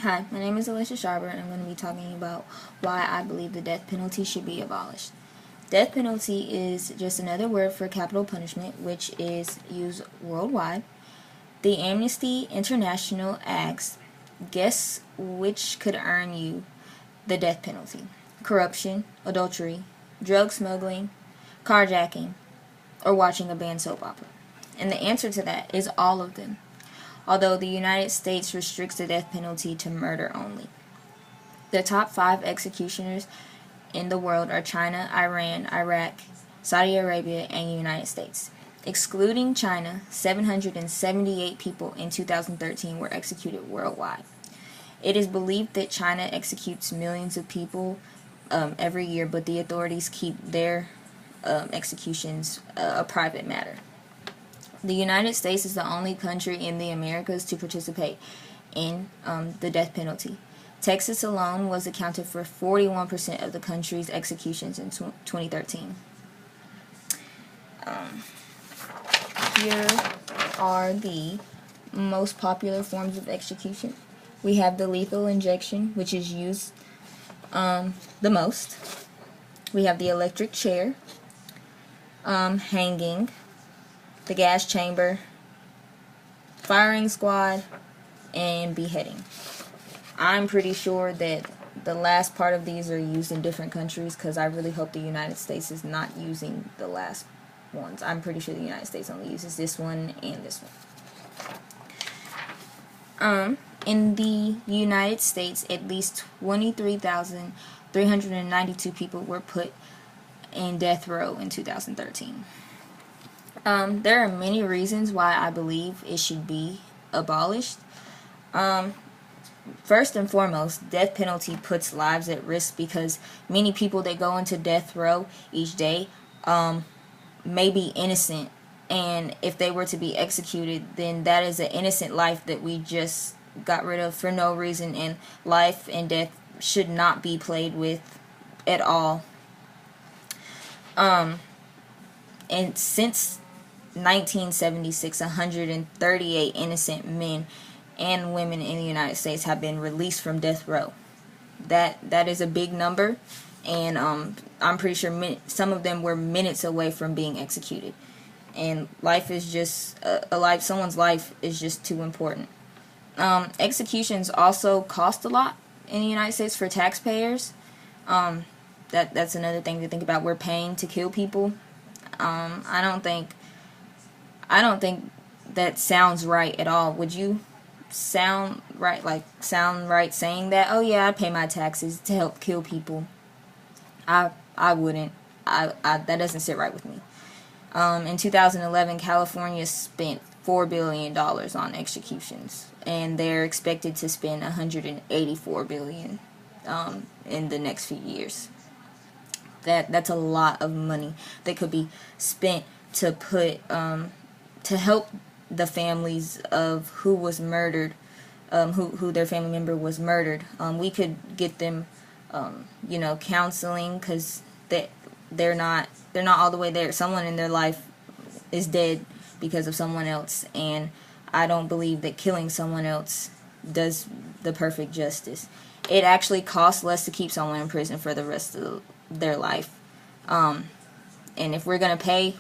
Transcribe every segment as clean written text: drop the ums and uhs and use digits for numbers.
Hi, my name is Alicia Sharber, and I'm going to be talking about why I believe the death penalty should be abolished. Death penalty is just another word for capital punishment, which is used worldwide. The Amnesty International asks, guess which could earn you the death penalty? Corruption, adultery, drug smuggling, carjacking, or watching a banned soap opera? And the answer to that is all of them, although the United States restricts the death penalty to murder only. The top 5 executioners in the world are China, Iran, Iraq, Saudi Arabia, and the United States. Excluding China, 778 people in 2013 were executed worldwide. It is believed that China executes millions of people every year, but the authorities keep their executions a private matter. The United States is the only country in the Americas to participate in the death penalty. Texas alone was accounted for 41% of the country's executions in 2013. Here are the most popular forms of execution. We have the lethal injection, which is used the most. We have the electric chair, hanging, the gas chamber, firing squad, and beheading. I'm pretty sure that the last part of these are used in different countries, because I really hope the United States is not using the last ones. I'm pretty sure the United States only uses this one and this one. In the United States, at least 23,392 people were put in death row in 2013. There are many reasons why I believe it should be abolished. First and foremost, death penalty puts lives at risk, because many people that go into death row each day may be innocent, and if they were to be executed, then that is an innocent life that we just got rid of for no reason, and life and death should not be played with at all. And since 1976, 138 innocent men and women in the United States have been released from death row. That is a big number, and I'm pretty sure some of them were minutes away from being executed. And life is just someone's life is just too important. Executions also cost a lot in the United States for taxpayers. That's another thing to think about. We're paying to kill people. I don't think that sounds right at all. Would you sound right saying that, oh yeah, I pay my taxes to help kill people? I wouldn't. That doesn't sit right with me. In 2011, California spent $4 billion on executions, and they're expected to spend $184 billion in the next few years. That's a lot of money that could be spent to put to help the families of who was murdered, who their family member was murdered. We could get them, counseling, because they're not all the way there. Someone in their life is dead because of someone else, and I don't believe that killing someone else does the perfect justice. It actually costs less to keep someone in prison for the rest of their life. And if we're going to pay,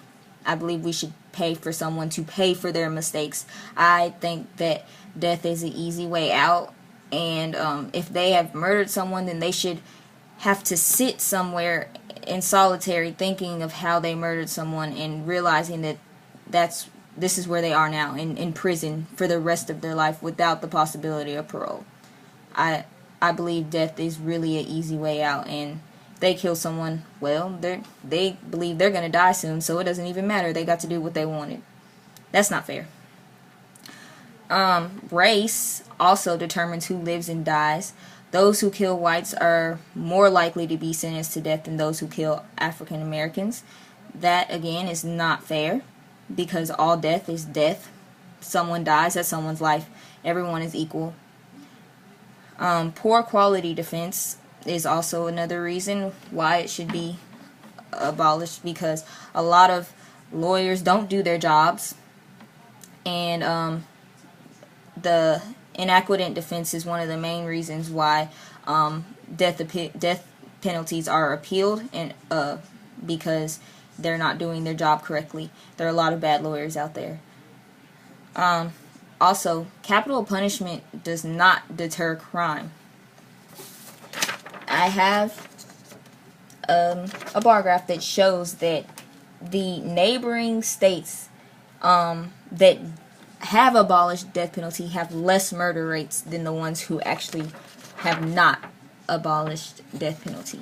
I believe we should pay for someone to pay for their mistakes. I think that death is an easy way out, and if they have murdered someone, then they should have to sit somewhere in solitary thinking of how they murdered someone, and realizing that this is where they are now, in prison for the rest of their life without the possibility of parole. I believe death is really an easy way out, and they kill someone, well, they believe they're going to die soon, so it doesn't even matter. They got to do what they wanted. That's not fair. Race also determines who lives and dies. Those who kill whites are more likely to be sentenced to death than those who kill African Americans. That, again, is not fair, because all death is death. Someone dies, that's someone's life. Everyone is equal. Poor quality defense is also another reason why it should be abolished, because a lot of lawyers don't do their jobs, and the Inadequate defense is one of the main reasons why death penalties are appealed, and because they're not doing their job correctly. There are a lot of bad lawyers out there. Also, capital punishment does not deter crime. I have a bar graph that shows that the neighboring states that have abolished death penalty have less murder rates than the ones who actually have not abolished death penalty.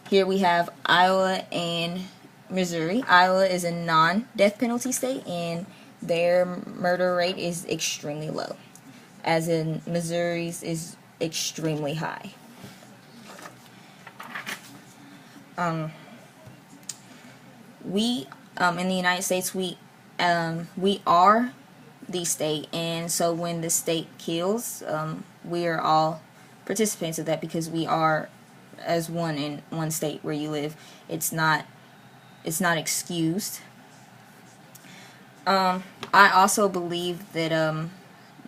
Here we have Iowa and Missouri. Iowa is a non-death penalty state, and their murder rate is extremely low, as in Missouri's is extremely high. We in the United States, we are the state, and so when the state kills, we are all participants of that because we are as one in one state where you live. It's not excused. I also believe that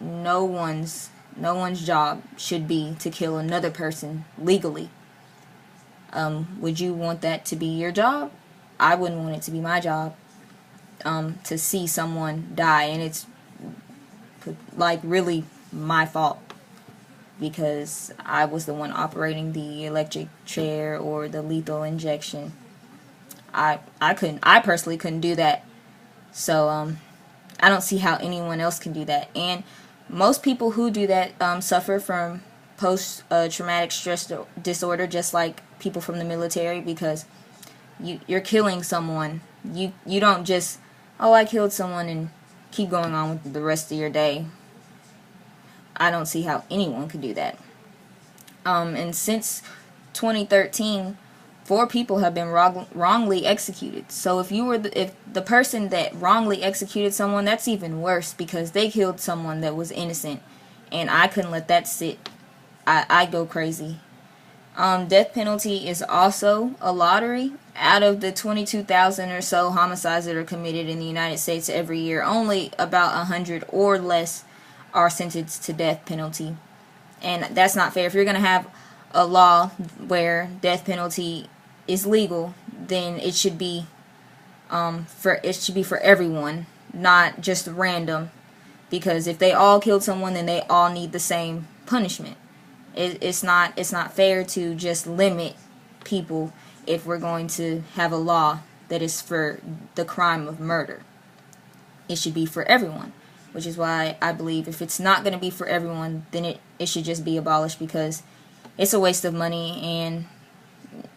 no one's job should be to kill another person legally. Would you want that to be your job? I wouldn't want it to be my job to see someone die, and it's like really my fault because I was the one operating the electric chair or the lethal injection. I personally couldn't do that. So I don't see how anyone else can do that. And most people who do that suffer from post-traumatic stress disorder, just like people from the military, because you're killing someone. You don't just, oh, I killed someone and keep going on with the rest of your day. I don't see how anyone could do that. And since 2013, 4 people have been wrongly executed. So if the person that wrongly executed someone, that's even worse because they killed someone that was innocent, and I couldn't let that sit. I go crazy. Death penalty is also a lottery. Out of the 22,000 or so homicides that are committed in the United States every year, only about 100 or less are sentenced to death penalty. And that's not fair. If you're going to have a law where death penalty is legal, then it should be for everyone, not just random. Because if they all killed someone, then they all need the same punishment. It's not fair to just limit people if we're going to have a law that is for the crime of murder. It should be for everyone, which is why I believe if it's not going to be for everyone, then it should just be abolished because it's a waste of money and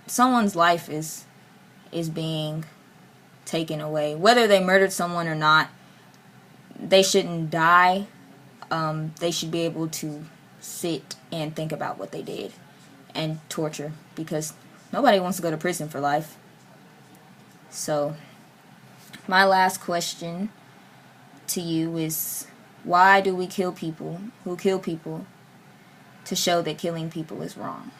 someone's life is being taken away. Whether they murdered someone or not, they shouldn't die. They should be able to sit and think about what they did and torture, because nobody wants to go to prison for life. So my last question to you is, why do we kill people who kill people to show that killing people is wrong?